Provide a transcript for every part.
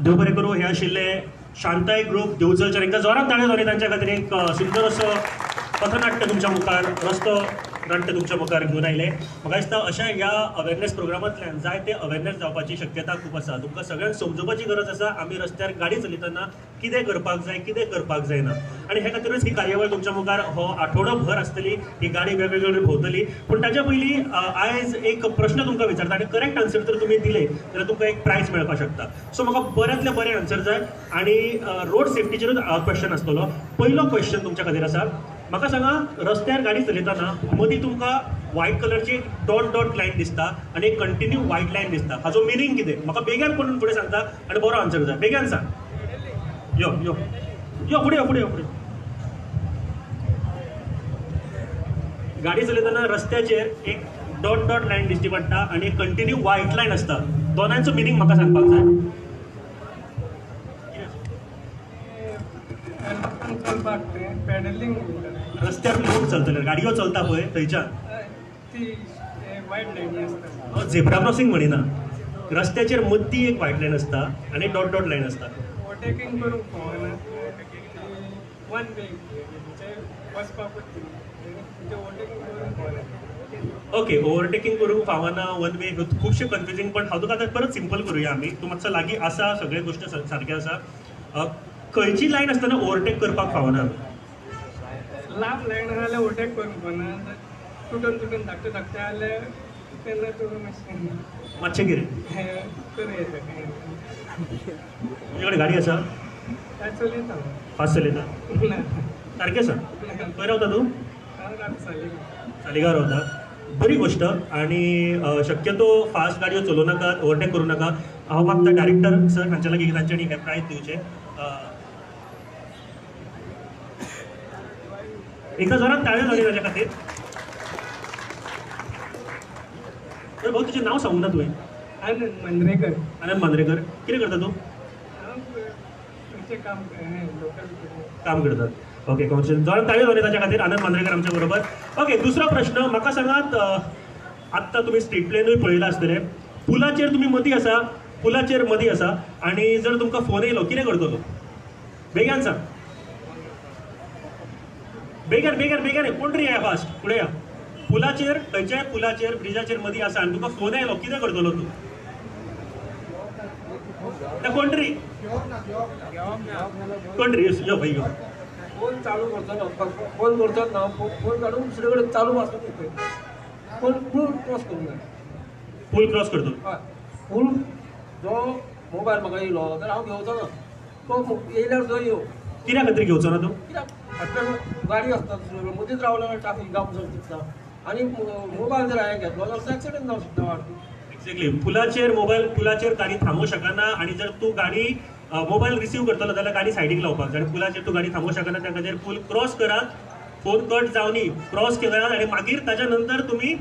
देव बरें करूं. हे आशिल्ले शांताय ग्रुप देवचलच्या. तांकां जोरात ताळयो जाली तांच्या खातीर. एक सुंदर असं पथनाट्य तुमच्या मुखार, रस्तो नाट्य तुमच्या मुखार घेवन आयले. म्हाका दिसता अशा ह्या अवेरनेस प्रोग्रामांतल्यान जायते अवेरनेस जावपाची शक्यता खूब आसा. तुमकां सगळ्यांक समजोवपाची गरज आसा आमी रस्त्यार गाडी चलयतना कितें करपाक जाय, कितें करपाक जायना. आनी हे खातीरच ही कार्यावळ तुमच्या मुखार हो आठवडो भर आसतली. ही गाडी वेगवेगळी भोंवतली. पूण ताच्या पयलीं आयज एक प्रश्न तुमकां विचारता आनी करेक्ट आन्सर जर तुमी दिले जाल्यार तुमकां एक प्रायज मेळपाक शकता. सो म्हाका बऱ्यांतले बरें आन्सर जाय आनी रोड सेफ्टीचेरूच क्वेश्चन आसतलो. पयलो क्वेश्चन तुमच्या खातीर आसा. म्हाका सांगा, रस्त्यार गाडी चलयतना मदीं तुमकां व्हायट कलरची डॉट डॉट लायन दिसता आनी एक कंटिन्यू व्हायट लायन दिसता. हाचो मिनींग कितें? म्हाका बेगीन कोण फुडें सांगता आनी बरो आन्सर जाय. बेगीन सांग. यो यो यो फुडें यो फुडें यो फुडें. गाडी चलयतना रस्त्याचेर एक डॉट डॉट लायन दिश्टी पडटा आनी एक कंटिन्यू व्हायट लायन आसता. दोनांचो मिनींग म्हाका सांगपाक जाय. रस्त्यार लोक चलतले, गाडयो चलता पळय थंयच्यान झेब्रा क्रॉसिंग म्हणिना. रस्त्याचेर मदीं एक व्हायट लायन आसता आनी डॉट डॉट लायन आसता. ओके, ओवरटेकिंग करूंक फावना, वन वे खुबशे कन्फ्युजींग. पण हांव तुका आतां परत सिंपल करुया आमी. तूं मातसो लागीं आसा, सगळे गोश्टी सारक्यो आसा. खंयची लायन आसतना ओवरटेक करपाक फावना? लांब लायन जाल्यार ओवरटेक करूंक फावना. तुटून तुटून धाकटे धाकटे जाल्यार तेन्ना तुका मातशें कितें करूं येता. तुजे कडेन गाडी आसा? चलयता. फास्ट चलयता? सारकें आसा. खंय रावता तूं? सालिगांव रावता. बरी गोश्ट. आनी शक्यतो फास्ट गाडयो चलोवं नाकात, ओवरटेक करूं नाका. हांव मागता डायरेक्टर सर हांच्या लागीं तांच्यांनी हे प्रायज दिवचें. एकदा जोरात ताळयो जाली ताच्या खातीर. भाऊ तुजें नांव सांगूंक ना तुवें? आनंद मांद्रेकर. आनंद मांद्रेकर. कितें करता तूं? काम करतात. ओके, कॉन्ग्रेच्युलेशन. जोरात ताळयो जाली ताच्या खातीर. आनंद मांद्रेकर आमच्या बरोबर. ओके, दुसरो प्रश्न म्हाका सांगात. आत्तां तुमी स्ट्रीट प्लेनूय पळयला आसतले. पुलाचेर तुमी मदीं आसा, पुलाचेर मदीं आसा आनी जर तुमकां फोन येयलो कितें करतलो? बेगीन सांग. बेगीन बेगीन बेगीन. कोण तरी या फास्ट, फुडें या. पुलाचेर, खंयच्याय पुलाचेर, ब्रिजाचेर मदीं आसा आनी तुका फोन येयलो कितें करतलो तूं? कोण तरी कोण तरी यो भाई यो. फोन चालू करतलो. फोन करतात ना, फोन काडून दुसरे कडेन चालू आसता. पूल क्रॉस करूंक जाय. पूल क्रॉस करतो. हय, पूल जो मोबायल म्हाका येयलो जाल्यार हांव घेवचो ना. तो येयल्यार जो येवं. कित्याक खातीर घेवचो ना तूं? कित्याक फाटल्यान गाडी आसता, मदींच रावल्यार ट्राफीक जाम जावंक शकता. आनी मोबायल जर हांवें घेतलो जाल्यार एक्सिडेंट जावंक शकता वाटतो. एक्झॅक्टली. पुलाचेर मोबायल, पुलाचेर गाडी थांबूं शकना आनी जर तूं गाडी मोबायल रिसीव करतलो जाल्यार गाडी सायडीक लावपाक जाय. आनी पुलाचेर तूं गाडी थांबूं शकना. त्या खातीर पूल क्रॉस करात, फोन कट जावनी, क्रॉस केल्यार आनी मागीर ताच्या नंतर तुमी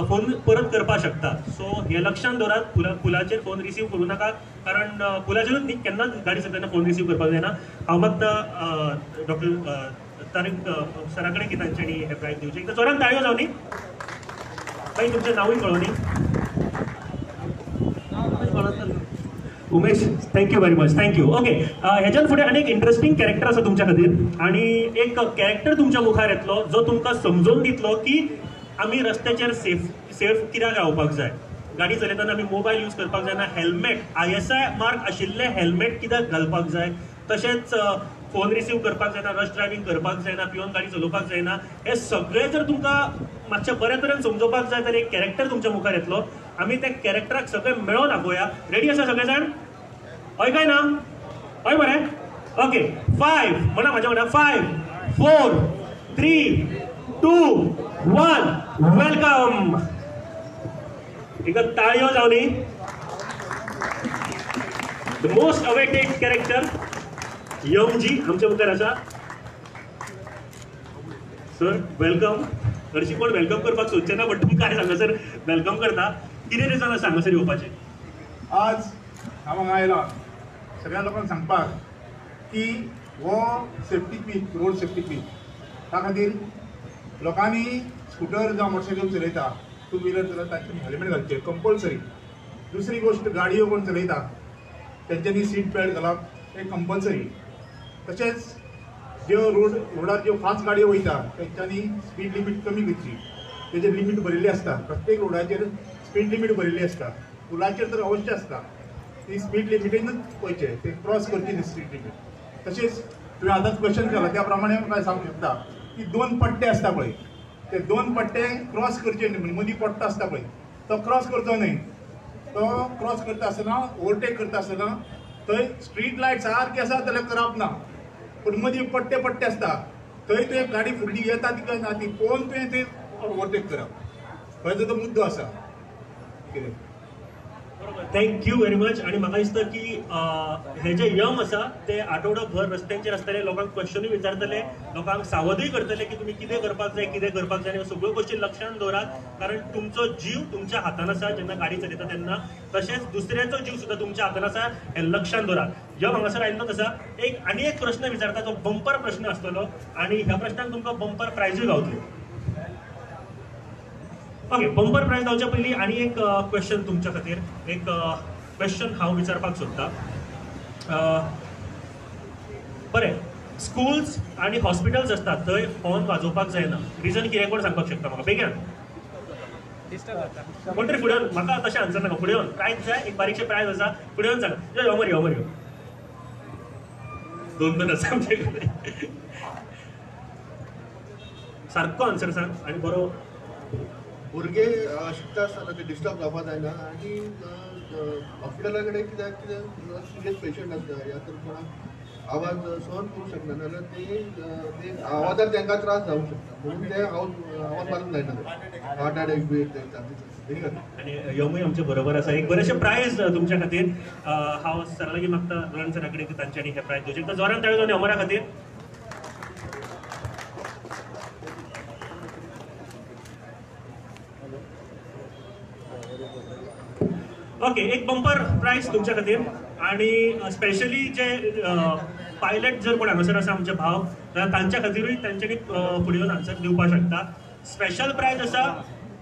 फोन परत करपाक शकता. सो हे लक्षांत दवरात. पुलाचेर फोन रिसीव करूं नाका, कारण पुलाचेरूच न्ही, केन्नाच गाडी चलयतना फोन रिसीव करपाक जायना. हांव मागता डॉक्टर तारीक सरा कडेन की तांच्यांनी हे प्रायज दिवचें. एकदां जोरान ताळयो जावनी. मागीर तुमचें नांवूय कळोवनी. Umesh, thank you very much. Thank you. Okay, हेच्यान फुडें आनी एक इंट्रस्टींग कॅरेक्टर आसा तुमच्या खातीर आनी एक कॅरेक्टर तुमच्या मुखार येतलो जो तुमकां समजोवन दितलो की आमी रस्त्याचेर सेफ कित्याक रावपाक जाय. गाडी चलयतना आमी मोबायल यूज करपाक जायना. हेल्मेट, ISI मार्क आशिल्ले हेल्मेट कित्याक घालपाक जाय. तशेंच फोन रिसीव करपाक जायना, रश ड्रायव्हिंग करपाक जायना, पिवन गाडी चलोवपाक जायना. हे सगळें जर तुमकां मातशें बऱ्या तरेन समजोवपाक जाय जाल्यार एक कॅरेक्टर तुमच्या मुखार येतलो. आमी त्या कॅरेक्टराक सगळें मेळोन दाखोवया. रेडी आसा सगळे जाण? हय काय ना? हय मरे? ओके, 5 म्हणा म्हाज्या वांगडा. 5 4 3 2 1. वेलकम. एकदा ताळयो जावनी. The most awaited character Yamji आमच्या मुखार आसा. Sir welcome. हरशीं कोण वेलकम करपाक सोदचे ना, बट तुमकां हांगासर वेलकम करता. कितें रिजन आसा हांगासर येवपाचें? आज हांव हांगा आयला सगळ्या लोकांक सांगपाक की हो safety week, road safety week, त्या खातीर लोकांनी स्कूटर जावं मोटरसायकल चलयता, टू व्हिलर चलयता तांचे हेल्मेट घालचें कंपल्सरी. दुसरी गोष्ट, गाडयो कोण चलयता तेंच्यांनी सीट बेल्ट घालप हे कंपल्सरी. तशेंच ज्यो रोडार ज्यो फास्ट गाडयो वयता तेंच्यांनी स्पीड लिमीट कमी करची. तेजेर लिमीट बरयल्ली आसता, प्रत्येक रोडाचेर स्पीड लिमीट बरयल्ली आसता. पुलाचेर तर अवश्य आसता, ती स्पीड लिमिटीनूच वयचे, ते क्रॉस करची न्ही स्पीड लिमीट. तशेंच तुवें आतांच क्वेश्चन केला त्या प्रमाणे म्हाका सांगूंक शकता की 2 पट्टे आसता पळय, ते 2 पट्टे क्रॉस करचे न्ही. म्हणजे मदीं पट्टो आसता पळय तो क्रॉस करचो न्ही. तो क्रॉस करता आसतना ओवरटेक करता आसतना थंय स्ट्रीट लायट सारकी आसा जाल्यार करप ना, पूण मदीं पट्टे पट्टे आसता थंय तुवें गाडी फुडली येता ती काय ना ती पळोवन तुवें ते ओवरटेक करप. खंय तो मुद्दो आसा. कितें थँक्यू व्हेरी मच. आणि म्हाका दिसता की हे जे यम आसा ते आठवडोभर रस्त्यांचेर आसतले, लोकांक क्वेश्चनूय विचारतले, लोकांक सावधूय करतले की तुमी कितें करपाक जाय कितें करपाक जाय. सगळ्यो गोश्टी लक्षांत दवरात, कारण तुमचो जीव तुमच्या हातान आसा जेन्ना गाडी चलयता तेन्ना. तशेंच दुसऱ्याचो जीव सुद्धा तुमच्या हातान आसा हें लक्षांत दवरात. यम हांगासर आयिल्लोच आसा. आनी एक प्रश्न विचारता तो बंपर प्रश्न आसतलो आणि ह्या प्रश्नाक तुमकां बंपर प्रायजूय गावतली. ओके, बंपर प्राइज जावच्या पयलीं आनी एक क्वेश्चन तुमच्या खातीर. एक क्वेश्चन हांव विचारपाक सोदतां. बरें, स्कूल्स आनी हॉस्पिटल्स आसतात थंय हॉर्न वाजोवपाक जायना. रिजन कितें कोण सांगपाक शकता म्हाका बेगीन? कोण तरी फुडें म्हाका तशें आन्सर नाका. फुडें प्रायज जाय, एक बारीकशें प्रायज आसा, फुडें सांग. यो मरे, यो मरे, 2 आसा आमचे कडेन. सारको आन्सर सांग आनी बरो. भुरगे शिकता आसतना ते डिस्टर्ब जावपा जायना. आनी हॉस्पिटला कडेन कित्याक सिरियस पेशंट आसता या तर कोणाक आवाज सहन करूं शकना जाल्यार ते आवाजार तांकां त्रास जावंक शकता. म्हणून ते आवाज मारूंक जायना. हार्ट अटॅक बी आणि यमूय आमचे बरोबर आसा. एक बरेचशे प्रायज तुमच्या खातीर. हांव सरा लागीं मागता रोहन सरा कडेन की तांच्यांनी हे प्रायज दिवचे. जोरान ताळयो जावन अमरा खातीर. ओके, एक बंपर प्राइज तुमच्या खातीर. आणि स्पेशली जे पायलट जर कोण हांगासर आसा आमचे भाव, जाल्यार तांच्या खातीरूय तांच्यांनी फुडें येवन आन्सर दिवपाक शकता. स्पेशल प्राइज आसा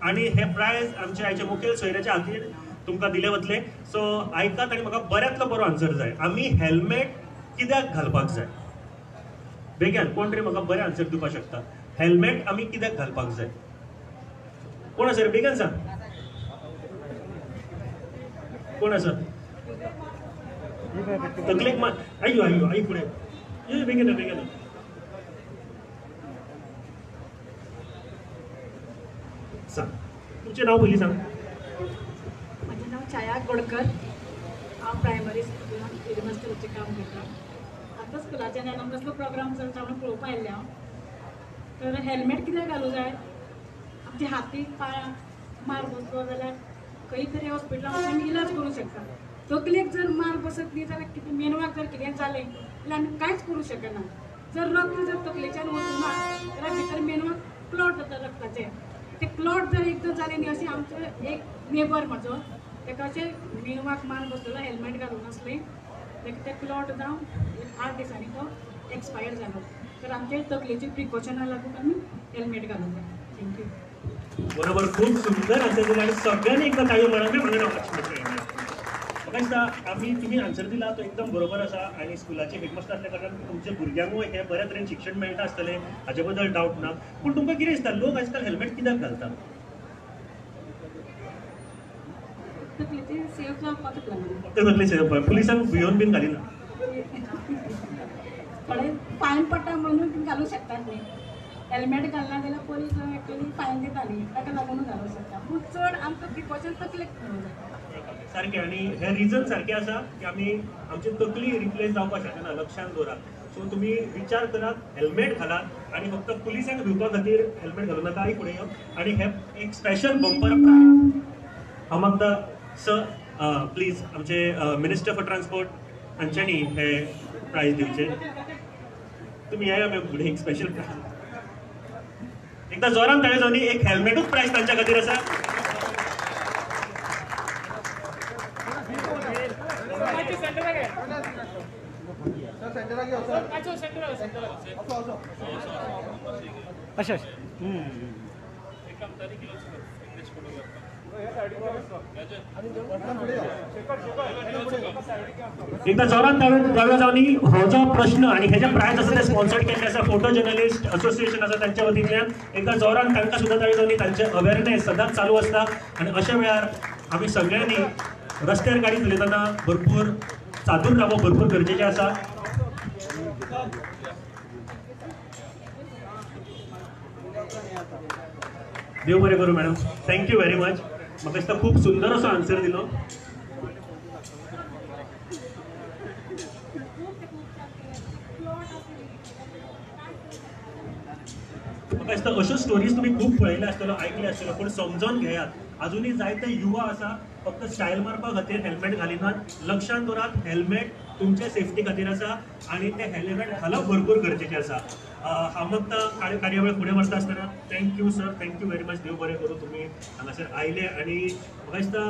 आणि हे प्राइज आमचे आयचे मुखेल सोयऱ्याच्या हातीर तुमकां दिले वतले. सो आयकात आनी म्हाका बऱ्यांतलो बरो आन्सर जाय. आमी हेल्मेट कित्याक घालपाक जाय? बेगीन कोण तरी म्हाका बरें आन्सर दिवपाक शकता. हेल्मेट आमी कित्याक घालपाक जाय? कोण आसा रे? बेगीन सांग. कोण आसा? तकलेक मार. आयो आयो आई फुडें ये. बेगीन बेगीन सांग. तुमचें नांव पयलीं सांग. माझे नाव छाया गोडकर. हांव प्रायमरी स्कुलान हेडमास्टराचें काम करता. आतां स्कुलाचे न्हय कसलो प्रोग्राम चलता म्हणून पळोवपा आयिल्लें हांव. तर हेल्मेट कित्याक घालूं जाय? आमच्या हातीक पांयांक मार बसलो जाल्यार खंय तरी हॉस्पिटलांत वचून इलाज करूं शकता. तकलेक जर मार बसत न्ही जाल्यार कितें मेंदवाक जर कितें जालें जाल्यार आमी कांयच करूं शकना. जर रक्त जर तकलेच्यान वचूना जाल्यार भितर मेंदवाक क्लॉट जाता रक्ताचें. ते क्लॉट जर एकदम जालें न्ही, अशें आमचो एक नेबर म्हाजो ताका अशें मेंदवाक मार बसलेलो हेल्मेट घालून आसलें. ताका ते क्लॉट जावन 8 दिसांनी तो एक्सपायर जालो. तर आमचे तकलेची प्रिकॉशना लागून आमी हेल्मेट घालूंक जाय. थँक्यू. बरोबर, खूप सुंदर आन्सर दिला आणि सगळ्यांनी एकदा ताळयो मारा. मी म्हणून म्हाका दिसता तुम्ही आन्सर दिला तो एकदम बरोबर आसा. आणि स्कुलाचे हेडमास्टर असल्या कारणान तुमच्या भुरग्यांकूय हे बऱ्या तरेन शिक्षण मेळटा आसतलें, हाचे बद्दल डावट ना. पूण तुमकां कितें दिसता लोक आजकाल हेल्मेट कित्याक घालतात? तकलेची सेफ जावपाक लागून. फक्त तकले सेफ. पुलिसांक भियोन बीन घालिना. थोडे फायन पडटा म्हणून घालूं शकतात न्ही. हेल्मेट घालना जाल्यार पोलीस एक्चुअली फायन दिताली, ताका लागून घालूंक शकता. पूण चड आमकां प्रिकॉशन तकलेक घेवंक जाय. सारकें. आणि हे रिजन सारकें आसा की आमी आमची तकली रिप्लेस जावपाक शकना. लक्षांत दवरात. सो तुमी विचार करात, हेल्मेट घालात आणि फक्त पुलिसांक भिवपा खातीर हेल्मेट घालूं नाका. फुडें यो. आणि हे एक स्पेशल बंपर प्राइज हांव मागता सर प्लीज आमचे मिनिस्टर फॉर ट्रान्सपोर्ट हांच्यांनी हे प्राइज दिवचे. तुमी येया फुडें. एक स्पेशल प्राइज एकदा जोरान ताळयो जावनी. एक हेल्मेटूच प्राइज तांच्या खातीर आसा. एकदा जोरान ताळ्या जावनी हो जो प्रश्न आणि हेजे प्रायज आसा ते स्पॉन्सर्ड केल्ले आसा फोटो जर्नलिस्ट असोसिएशन आसा त्यांच्या वतींतल्यान एकदा जोरान तांकां सुद्दां ताळी जावनी तांचे अवेअरनेस सदांच चालू आसता आणि अशा वेळार आमी सगळ्यांनी रस्त्यार गाडी चलयतना भरपूर सादूर रावप भरपूर गरजेचें आसा. देव बरें करूं मॅडम. Thank you very much. म्हाका दिसता खूब सुंदर असो आन्सर दिलो. म्हाका दिसता अश्यो स्टोरीज तुमी खूब पळयले आसतलो आयकले आसतलो पूण समजून घेयात. अजुनूय जायते युवा आसा फक्त स्टायल मारपा खातीर हेल्मेट घालिनात. लक्षांत दवरात हेल्मेट तुमच्या सेफ्टी खातीर आसा आणि ते हेल्मेट घालप भरपूर गरजेचें आसा. हांव मागता कार्यावळ फुडें व्हरता आसतना thank you sir. Thank you very much. देव बरें करूं तुमी हांगासर आयले आणि म्हाका दिसता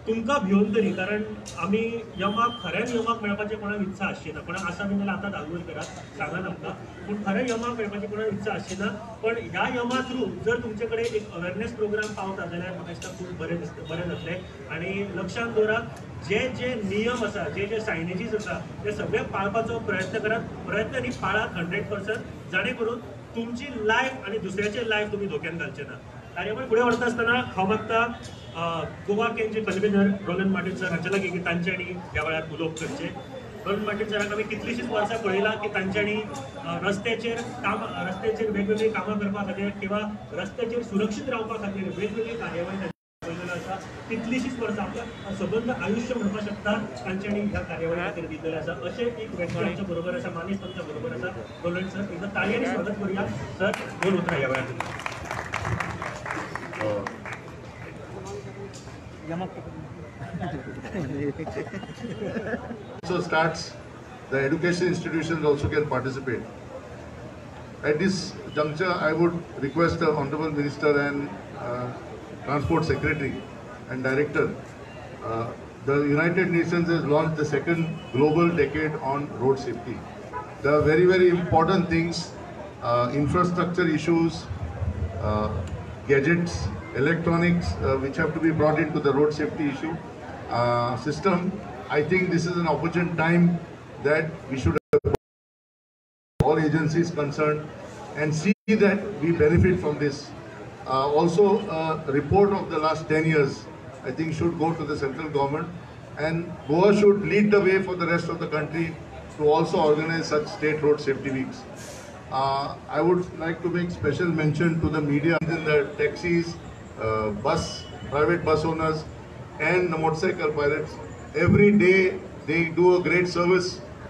तुमकां भिवन तरी कारण आमी यमाक खऱ्यान यमाक मेळपाची कोणाक इत्सा आसची ना. कोणाक आसा बी जाल्यार आतां धागूर करात सांगात आमकां. पूण खऱ्या यमाक मेळपाची कोणाक इत्सा आसची ना. पण ह्या यमा थ्रू जर तुमचे कडेन एक अवेअरनेस प्रोग्राम पावता जाल्यार म्हाका दिसता खूब बरें जातलें. आणि लक्षांत दवरात जे नियम आसा जे सायनेजीस आसा ते सगळे पाळपाचो प्रयत्न करात. प्रयत्न न्ही पाळात 100% जाणे करून तुमची लायफ आणि दुसऱ्याचे लायफ तुम्ही धोक्यात घालचे ना. कार्यावळ फुडें व्हरता आसतना हांव मागता Goa केनचे convener Rolan Martin sir हांचे लागीं की तांच्यांनी ह्या वेळार उलोवप करचें. रोलन मार्टिन सराक आमी कितलींशींच वर्सां पळयलां की तांच्यांनी रस्त्याचेर वेगवेगळी कामां करपा खातीर किंवा रस्त्याचेर सुरक्षीत रावपा खातीर वेगवेगळी कार्यावळी आसा. कितलींशींच वर्सां आपल्या सबंद आयुष्य म्हणपाक शकता तांच्यांनी ह्या कार्यावळी खातीर दिल्लेलें आसा. अशें एक व्यक्ती आमच्या बरोबर आसा. मानीस आमच्या बरोबर आसा. रोलन सर एकदा ताळयांनी स्वागत करूया. सर दोन उतरां ह्या वेळार तुमी. So starts, the education institutions also can participate. At this juncture, I would request the Honorable Minister and Transport Secretary and Director. The United Nations has launched the second Global Decade on Road Safety. There are very, very important things, infrastructure issues, gadgets, electronics, which have to be brought into the road safety issue system. I think this is an opportune time that we should have all agencies concerned and see that we benefit from this. Also, a report of the last 10 years, I think, should go to the central government, and Goa should lead the way for the rest of the country to also organize such state road safety weeks. I would like to make special mention to the media in the taxis, private bus owners, and the motorcycle pilots. Every day they do a great service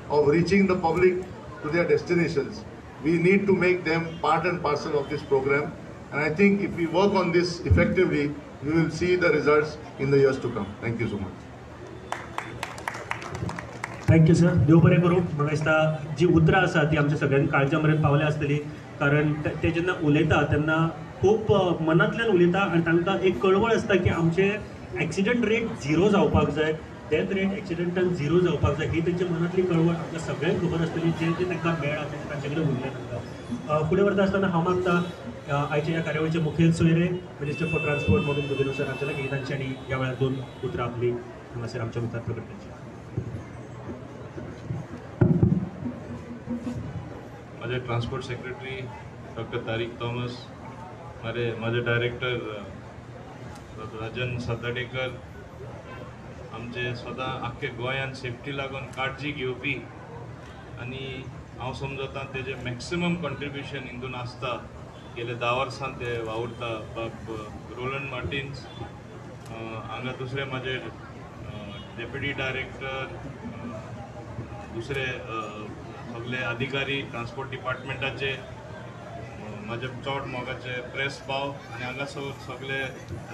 of reaching the public to their destinations. We need to make them part and parcel of this program, and I think if we work on this effectively, we will see the results in the years to come. Thank you so much. Thank you sir. देव बरें करूं. म्हाका दिसता जी उतरां आसा ती आमच्या सगळ्यांनी काळजा मेरेन पावल्या आसतली कारण ते जेन्ना उलयता तेन्ना खूब मनांतल्यान उलयता आनी तांकां एक कळवळ आसता की आमचे एक्सिडंट रेट 0 जावपाक जाय. डेथ रेट एक्सिडंटान 0 जावपाक जाय ही तेंच्या मनांतली कळवळ आमकां सगळ्यांक खबर आसतली जे तांकां मेळ्ळा ते तांचे कडेन उरलें तांकां. फुडें व्हरता आसतना हांव मागता आयच्या ह्या कार्यावळीचे मुखेल सोयरे minister for transport Mohan Joginder sir हांचे लागीं तांच्यांनी ह्या वेळार 2 उतरां आपली हांगासर आमच्या मुखार प्रकट करची. माझे ट्रान्सपोर्ट सेक्रेटरी डॉक्टर तारीक थॉमस, माझे डायरेक्टर राजन साताडेकर, आमचे स्वतः आख्खे गोंयांत सेफ्टी लागून काळजी घेवपी आनी हांव समजता तेजे मॅक्सिमम कॉन्ट्रिब्युशन हितून आसता. गेले 10 वर्सां ते वावुरता. बाब रोलंड मार्टिन्स, हांगा दुसरे माझे डेप्युटी डायरेक्टर, दुसरे सगळे अधिकारी ट्रान्सपोर्ट डिपार्टमेंटाचे, माझे चड मोगाचे प्रेस पाव आनी हांगासर सगळे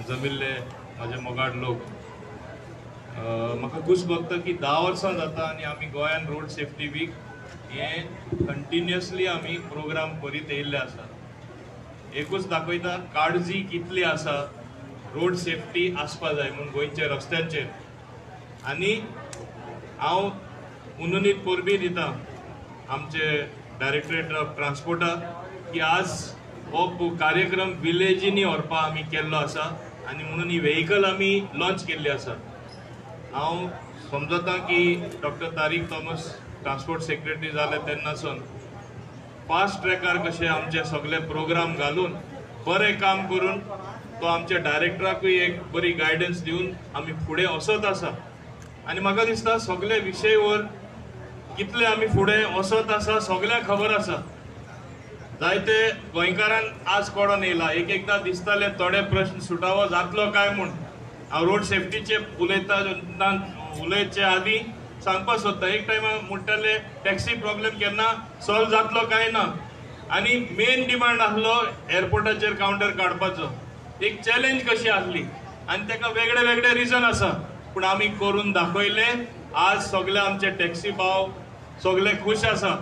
जमिल्ले माझे मोगाड लोक. म्हाका खूश भोगता की 10 वर्सां जाता आनी आमी गोंयान रोड सेफ्टी वीक हे कंटिन्युअसली आमी प्रोग्राम करीत येयल्ले आसा. एकूच दाखयता काळजी कितली आसा रोड सेफ्टी आसपा जाय म्हणून गोंयच्या रस्त्यांचेर. आनी हांव उनुनीत परबी दिता आमचे डायरेक्टरेट ऑफ ट्रान्सपोर्टाक की आज हो कार्यक्रम विलेजींनी व्हरपा आमी केल्लो आसा आनी म्हणून ही व्हेकल आमी लॉन्च केल्ली आसा. हांव समजता की डॉक्टर तारीक थॉमस ट्रान्सपोर्ट सेक्रेटरी जाले तेन्नासून फास्ट ट्रॅकार कशे आमचे सगळे प्रोग्राम घालून बरें काम करून तो आमच्या डायरेक्टराकूय एक बरी गायडन्स दिवन आमी फुडें वचत आसा. आनी म्हाका दिसता सगळे विशय वर कितले आमी फुडें वचत आसा सगळ्यांक खबर आसा. जायते गोंयकारांक आज कळोन येयला. एकदां दिसताले थोडे प्रश्न सुटावो जातलो काय म्हूण. हांव रोड सेफ्टीचे उलयचे आदीं सांगपाक सोदता. एक टायमार म्हणटाले टॅक्सी प्रॉब्लेम केन्ना सॉल्व जातलो काय ना. आनी मेन डिमांड आसलो एअरपोर्टाचेर कावंटर काडपाचो. एक चॅलेंज कशी आसली आनी ताका वेगळे वेगळे रिजन आसा. पूण आमी करून दाखयले. आज सगळे आमचे टॅक्सी भाव सगळे खुश आसा.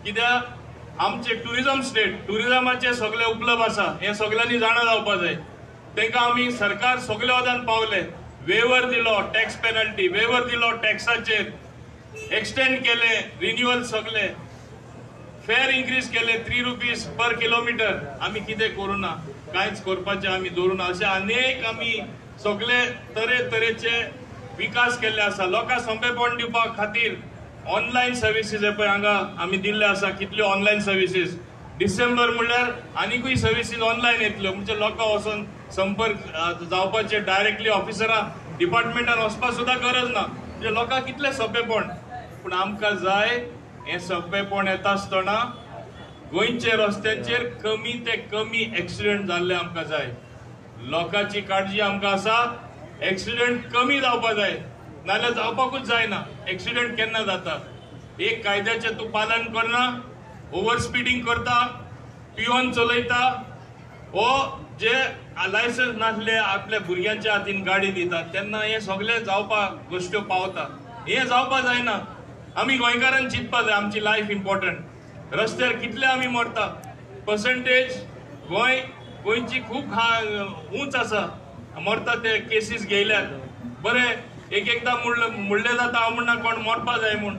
कित्याक आमचे टुरिजम स्टेट टुरिजमाचे सगळे उपलब्ध आसा हे सगळ्यांनी जाणा जावपाक जाय. तांकां आमी सरकार सगळे वदान पावले. वेवर दिलो टॅक्स पेनल्टी, वेवर दिलो टॅक्साचेर, एक्सटेंड केले रिन्युअल, सगळे फेअर इन्क्रीज केले 3 रुपीज पर किलोमीटर. आमी कितें करूं ना, कांयच करपाचें आमी दवरूं ना. अशें अनेक आमी सगळे तरेतरेचे विकास केल्ले आसा. लोकांक सोंपेपण दिवपा खातीर ऑनलायन सर्विसीस पळय हांगा आमी दिल्ले आसा. कितल्यो ऑनलायन सर्विसीस. डिसेंबर म्हणल्यार आनीकूय सर्विसीस ऑनलायन येतल्यो. म्हणजे लोकांक वचून संपर्क जावपाचे डायरेक्टली ऑफिसरां डिपार्टमेंटान वचपाक सुद्दां गरज ना. म्हणजे लोकांक कितलें सोंपेपण. पूण आमकां जाय हें सोंपेपण येता आसतना गोंयचे रस्त्यांचेर कमी ते कमी एक्सिडेंट जाल्ले आमकां जाय. लोकांची काळजी आमकां आसा. एक्सिडेंट कमी जावपाक जाय, नाल्यार जावपाकूच जायना. एक्सिडेंट केन्ना जाता, एक कायद्याचें तूं पालन करना, ओवर स्पिडींग करता, पिवन चलयता, वो जे लायसन्स नासले आपल्या भुरग्यांच्या हातीन गाडी दितात तेन्ना हे सगळे जावपाक गोश्ट्यो पावता. हे जावपाक जायना. आमी गोंयकारांनी चिंतपाक जाय आमची लायफ इम्पॉर्टंट. रस्त्यार कितले आमी मरता, पर्संटेज गोंयची खूब उंच आसा. मरता ते केसीस घेयल्यात बरें. एकदां म्हणलें जाता हांव म्हणना कोण मरपा जाय म्हूण,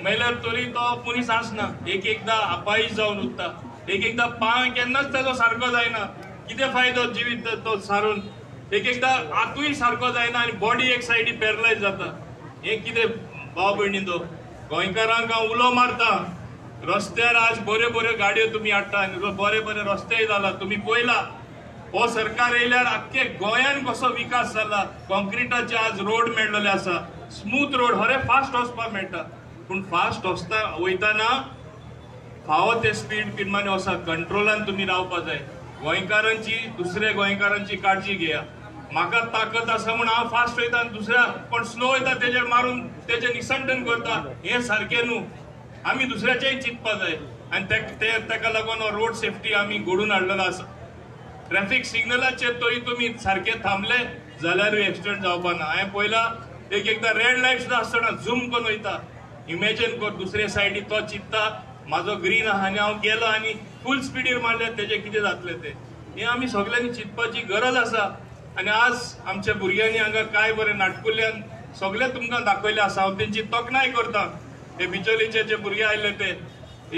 मेल्यार तरी तो मनीस आसना. एकदां अपायश जावन उरता. एकदां पांय केन्नाच ताजो सारको जायना. कितें फायदो जिवीत तो सारून. एकदां हातूय सारको जायना आनी बॉडी एक सायडी पॅरलायज जाता. हे कितें भाव भयणींनो, गोंयकारांक हांव उलो मारता. रस्त्यार आज बऱ्यो बऱ्यो गाडयो तुमी हाडटा आनी बरे बरे रस्तेय जाला. तुमी पळयला हो सरकार येयल्यार आख्खे गोंयान कसो विकास जाला. कॉन्क्रिटाचे आज रोड मेळ्ळले आसा, स्मूथ रोड, खरे फास्ट वचपाक मेळटा. पूण फास्ट वयताना फावो ते स्पीड पिनमाने वसा. कंट्रोलान तुमी रावपाक जाय. गोंयकारांची दुसरे गोंयकारांची काळजी घेया. म्हाका ताकद आसा म्हूण हांव फास्ट वयता आनी दुसऱ्या कोण स्लो वयता तेजेर मारून तेजें निसंटन करता. हें सारकें न्हू. आमी दुसऱ्याचेय चिंतपाक जाय. आनी ताका लागून रोड सेफ्टी आमी घडोवन हाडलेलो आसा. ट्रॅफिक सिग्नलाचेर तरी तुमी सारके थांबले जाल्यारूय एक्सिडेंट जावपा ना. हांवें पळयला एकदां रेड लायट सुद्दां आसतना झूम करून वयता. इमॅजिन कर दुसरे सायडीक तो चिंतता म्हाजो ग्रीन आहा आनी हांव गेलो आनी फूल स्पिडीर मारल्यार तेजें कितें जातलें तें. हें आमी सगळ्यांनी चिंतपाची गरज आसा. आनी आज आमच्या भुरग्यांनी हांगा काय बरें नाटकुल्यान सगळे तुमकां दाखयले आसा. हांव तेंची तोखणाय करता. ते बिचोलीचे जे भुरगे आयले ते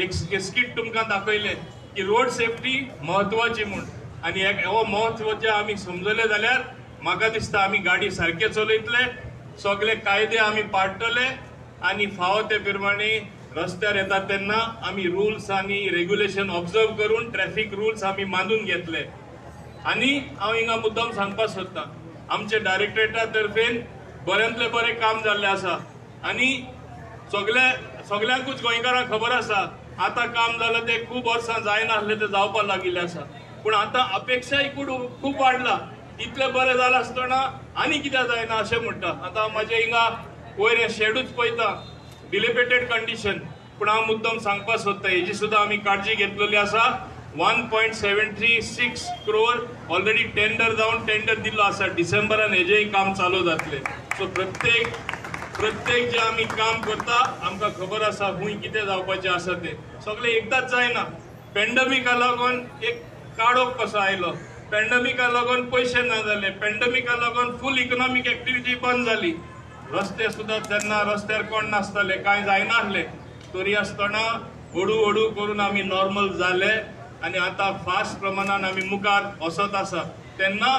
एक स्किट तुमकां दाखयले की रोड सेफ्टी म्हत्वाची म्हूण. आनी हो महत्व जे आमी समजले जाल्यार म्हाका दिसता आमी गाडी सारके चलयतले, सगळे कायदे आमी पाळटले आनी फावो ते प्रमाणे रस्त्यार येता तेन्ना आमी रुल्स आनी रेग्युलेशन ऑब्जर्व करून ट्रॅफिक रुल्स आमी मानून घेतले. आनी हांव हिंगा मुद्दम सांगपाक सोदतां आमचे डायरेक्टरेटा तर्फेन बऱ्यांतले बरें काम जाल्लें आसा. आनी सगळ्यांकूच गोंयकारांक खबर आसा आतां काम जालें तें खूब वर्सां जायनासलें तें जावपाक लागिल्लें आसा. पूण आतां अपेक्षाय खूब वाडला. इतलें बरें जालां आसतना आनी कित्याक जायना अशें म्हणटा. आतां म्हाजे हिंगा वयर शेडूच पळयता, डिलेपेटेड कंडिशन. पूण हांव मुद्दम सांगपाक सोदता हेजी सुद्दां आमी काळजी घेतलेली आसा. 1.736 crore ऑलरेडी टेंडर जावन टेंडर दिल्लो आसा. डिसेंबरान हेजेंय काम चालू जातलें. सो प्रत्येक जे आमी काम करता आमकां खबर आसा खूंय कितें जावपाचें आसा तें. सगळें एकदांच जायना. पॅन्डेमिका लागून एक काळोख कसो आयलो. पॅन्डेमिका लागून पयशे ना जाले. पॅन्डेमिका लागून फूल इकॉनॉमीक एक्टिविटी बंद जाली. रस्ते सुद्दां तेन्ना रस्त्यार कोण नासताले, कांय जायनासलें. तरी आसतना हळू हळू करून आमी नॉर्मल जाले आनी आतां फास्ट प्रमाणान आमी मुखार वचत आसा. तेन्ना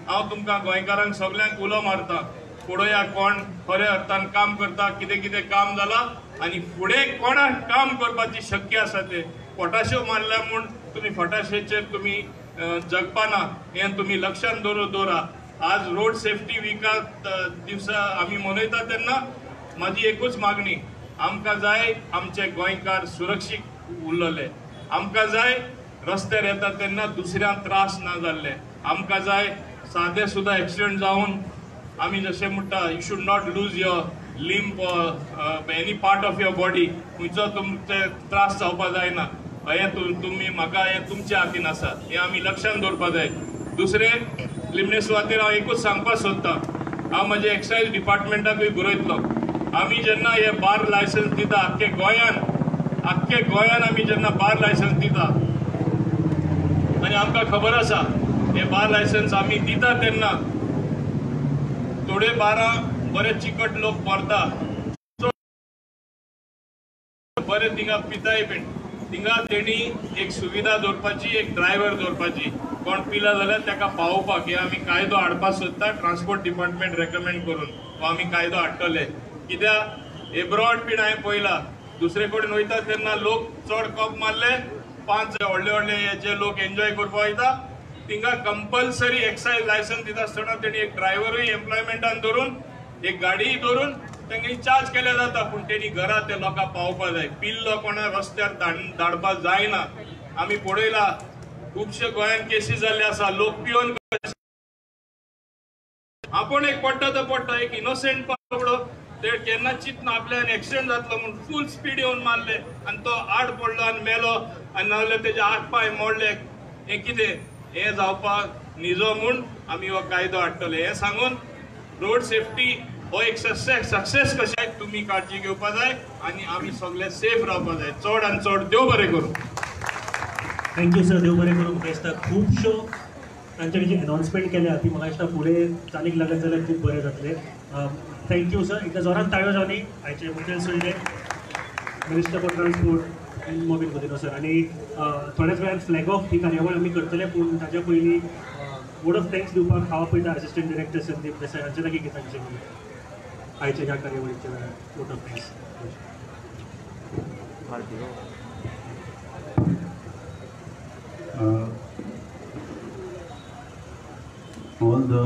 हांव तुमकां गोंयकारांक सगळ्यांक उलो मारता, पळोवया कोण खऱ्या अर्थान काम करता, कितें कितें काम जालां आनी फुडें कोणाक काम करपाची शक्य आसा ते. फटाशो मारल्या म्हूण तुमी फटाशेचेर तुमी जगपाना हें तुमी लक्षांत दवरा. आज रोड सेफ्टी विकाक दिवसा आमी मनयता तेन्ना म्हाजी एकूच मागणी, आमकां जाय आमचे गोंयकार सुरक्षीत उरलेले, आमकां जाय रस्त्यार येता तेन्ना दुसऱ्यांक त्रास ना जाल्ले, आमकां जाय सादे सुद्दां एक्सिडेंट जावन आमी जशें म्हणटा you should not lose your limb any part of your body, खंयचो तुमचे त्रास जावपा जायना. हें तुमी म्हाका हें तुमच्या हातीन आसा, हें आमी लक्षांत दवरपा जाय. दुसरें लिमणे सुवातेर हांव एकूच सांगपाक सोदतां, हांव म्हज्या एक्सायज डिपार्टमेंटाकूय बरयतलो. आमी जेन्ना हे बार लायसन्स दिता आख्खे गोंयान आमी जेन्ना बार लायसन्स दिता आनी आमकां खबर आसा हे बार लायसन्स आमी दिता तेन्ना थोडे बारा बरे चिकट लोक मरता, बरे थिंगा पिताय बीन, थिंगा तेणी एक सुविधा दवरपाची, एक ड्रायव्हर दवरपाची. कोण पिला जाल्यार ताका पावोवपाक हे आमी कायदो हाडपाक सोदता. ट्रान्सपोर्ट डिपार्टमेंट रेकमेंड करून हो आमी कायदो हाडटले. कित्याक एब्रॉड बीन हांवें पळयलां, दुसरे कडेन वयता तेन्ना लोक चड कप मारले, 5 व्हडले व्हडले जे लोक एन्जॉय करपाक वयता तिंगा कंपल्सरी एक्सायज लायसन्स दिता आसतना तेणी एक ड्रायव्हरूय एम्प्लॉयमेंटान धरून एक गाडीय धरून तांकां चार्ज केले जाता, पूण तेणी घरा ते लोकांक पावोवपा जाय. पिल्लो कोणा रस्त्यार धाडपाक जायना. आमी पळयला खुबशे गोंयान केसीस जाल्ले आसा, लोक पिवन आपण एक पडटा तो पडटा, एक इनोसेंट बाबडो ते केन्ना चिंतना आपल्यान एक्सिडेंट जातलो म्हणून फूल स्पीड येवन मारले आनी तो आड पडलो आनी मेलो, आनी नाजाल्यार तेजे हात पांय मोडले. हें कितें? हें जावपाक निजो म्हूण आमी हो कायदो हाडटले. हें सांगून रोड सेफ्टी हो एक सक्सेस कशें तुमी काळजी घेवपा जाय आनी आमी सगळे सेफ रावपा जाय. चड आनी चड देव बरें करूं. थँक्यू सर, देव बरें करूं. म्हाका दिसता खुबश्यो तांच्यानी जी अनाउन्समेंट केल्या ती म्हाका दिसता फुडें चालीक लागत जाल्यार खूब बरें जातलें. Thank you sir. एकदा जोरान ताळयो जावनी आयचे मुखेल सोयरे मिनिस्टर फॉर ट्रान्सपोर्ट मोबीन गुदिनो सर. आनी थोड्याच वेळान फ्लॅग ऑफ ही कार्यावळ आमी करतले, पूण ताच्या पयलीं वोट ऑफ थँक्स दिवपाक हांव आपयता असिस्टंट डिरेक्टर संदीप देसाय हांचे लागीं गितांचे आयच्या ह्या कार्यावळीच्या वेळार vote of thanks. All the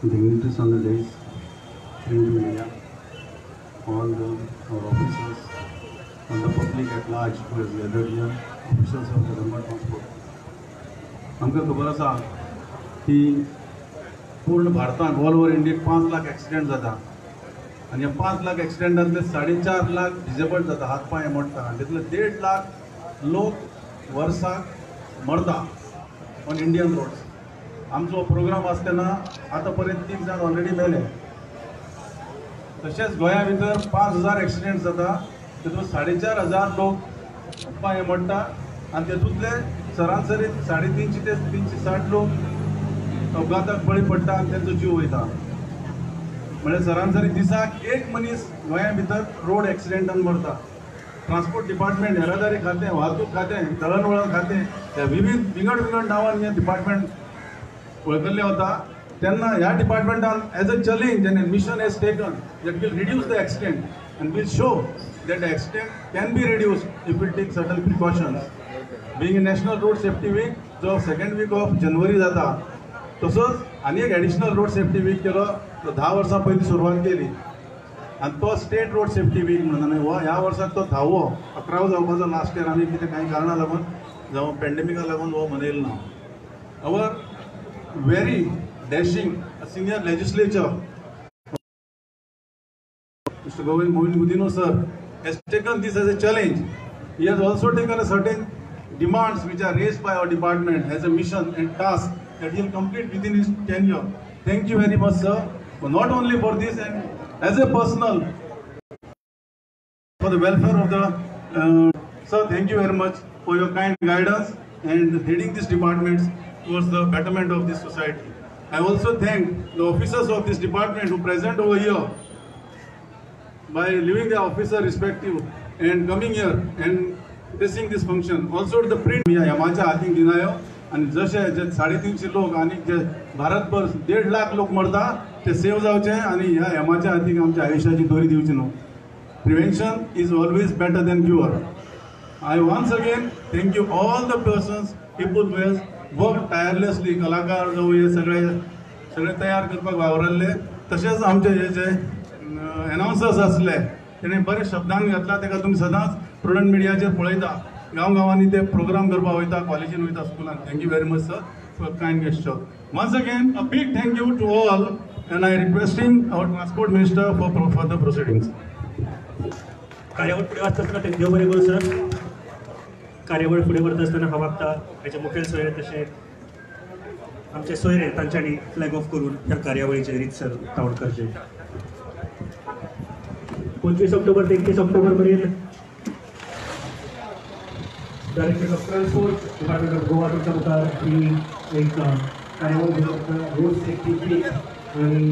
dignitaries on the dais, print media, all our officers, and the public at large who has gathered here, officers of the Dhamma Transport. आमकां खबर आसा की पूर्ण भारतांत ऑल ओवर इंडियेक 5 लाख एक्सिडेंट जाता आनी ह्या 5 lakh एक्सिडेंटांतले 4.5 lakh disabled जाता, हात पांय मोडटा, आनी तितले 1.5 लाख लोक वर्साक मरता ऑन इंडियन रोड्स. आमचो प्रोग्राम आसतना आतां पर्यंत 3 जाण ऑलरेडी मेले. तशेंच गोंया भितर 5,000 एक्सिडेंट जाता, तेतून 4,500 लोक पांय मोडटा आनी तेतूंतले सरासरी 350 ते 360 लोक अपघाताक बळी पडटा आनी तेंचो जीव वयता. म्हणजे सरासरी दिसाक एक मनीस गोंया भितर रोड एक्सिडेंटान मरता. ट्रान्सपोर्ट डिपार्टमेंट, येरादारी खातें, वाहतूक खातें, दळणवळण खातें, ह्या विविध विंगड नांवान हे डिपार्टमेंट वळखले वता. तेन्ना ह्या डिपार्टमेंटान as a challenge and mission as taken that will reduce the accident and will show that accident can be reduced if we'll take certain precautions. Being a national road safety week जो 2nd weak of January जाता, तसोच आनी एक additional road safety weak केलो, तो 10 वर्सां पयलीं सुरवात केली आनी तो स्टेट रोड सेफ्टी वीक म्हणून. आनी हो ह्या वर्साक तो 10वो 11वो जावपाचो. लास्ट इयर आमी कितें कांय कारणां लागून जावं पॅन्डेमिका लागून हो मनयलो ना. Our very dashing senior legislature, Mr. Govind Gudino sir, has taken this as a challenge. He has also taken a certain demands which are raised by our department as a mission and task that he will complete within his tenure. Thank you very much, sir, but not only for this and as a personal for the welfare of the sir. Thank you very much for your kind guidance and leading these departments towards the betterment of this society. I also thank the officers of this department who present over here by leaving their officer respective and coming here and facing this function. Also to the print media, Yamacha Hating Dinayo, आणि जसे जे 350 लोक आणि जे भारतभर 1.5 लाख लोक मरता ते सेव्ह जावचे आणि ह्या हेमाच्या हातीक आमच्या आयुष्याची दोरी दिवची न्हू. Prevention is always better than cure. I once again thank you all the persons people ways work tirelessly. कलाकार जो हे सगळे तयार करपाक वावरले. तशेंच आमचे हे जे अनाउन्सर्स असले तेणे बरे शब्दान घातला. ताका तुमी सदांच प्रुडंट मिडियाचेर पळयता. गांवांनी ते प्रोग्राम करपाक वयता, कॉलेजीन वयता, स्कुलान. Thank you very much sir for kind gesture. Once again a big thank you to all and I requesting our transport minister for further proceedings. कार्यावळ पुढे वाचत असताना ते देव बरे करू सर. कार्यावळ फुडें व्हरता आसतना हांव मागता हेचे मुखेल सोयरे तशें आमचे सोयरे तांच्यांनी फ्लॅग ऑफ करून ह्या कार्यावळीचे रितसर कावंट करचे. 25 ऑक्टोबर ते 31 ऑक्टोबर पर्यंत director of transport department of Goa तुमच्या मुखार ही एक कार्यावळ घेवन रोड सेफ्टी वीक आणि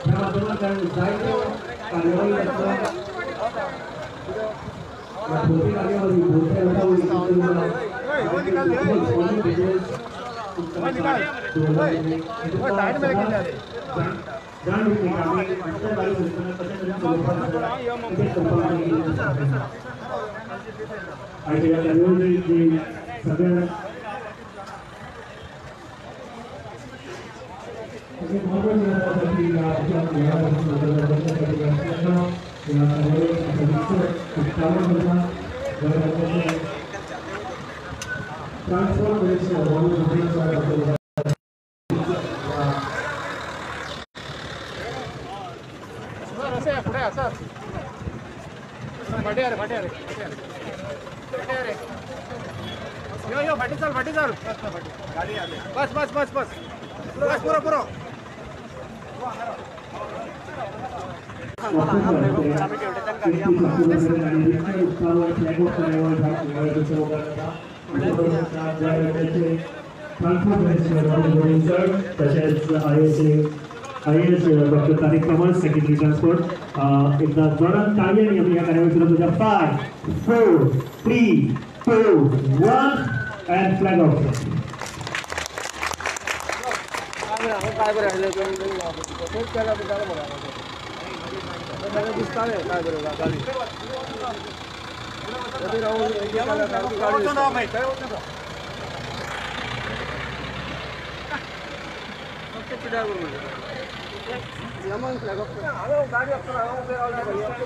ह्या माध्यमांतल्यान जायत्यो कार्यावळी जातात. भोवती कार्यावळी भोवत्या फाटी चाल बस पुरो IAS डॉक्टर तारिक तोमस सेक्रेटरी ट्रान्सपोर्ट एकदा जोरात ताळयांनी आम्ही या कार्यावळी सुरू करूया. 5 4 3 2 1 and flag off. काय बरं आहे केला दिसता नाही काय बरं गाडी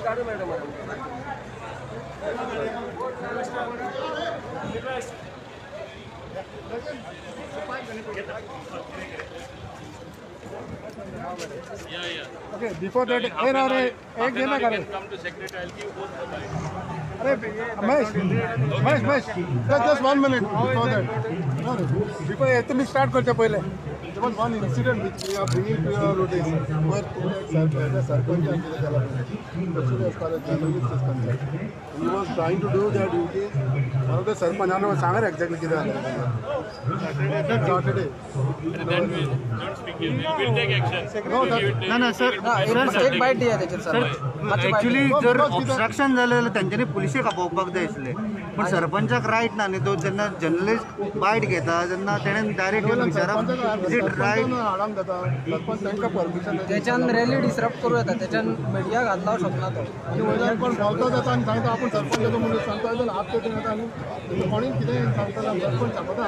गाडी मॅडम Okay, before that, एक देना करे. अरे Mahesh, just 1 minute before that. Before तुम्ही start करते पहिले. There was one incident which we are bringing to your notice. Where the sarpanch as far as journalist is concerned, he was trying to do their duties. One of the sarpanch, I know सांगा exactly किती झालं. Saturday. Then we don't speak here. We'll take action. ना sir एक bite दिया त्याच्यात sir actually जर obstruction झालेलं त्यांच्यानी पुलिशे कापोवपाक जाय आसले पण सरपंचाक रायट ना न्ही तो जेन्ना जर्नलिस्ट बाईट घेता तेन्ना तेणें डायरेक्ट येवन विचारप इज इट रायट त्याच्यान रॅली डिसरप्ट करूं येता त्याच्यान मिडिया घातला शकना तो पण बोलता जाता आनी सांगता आपूण सरपंचाचो मनीस सांगता हात पेटून येता आनी कोणी कितें सांगता सरपंच सांगता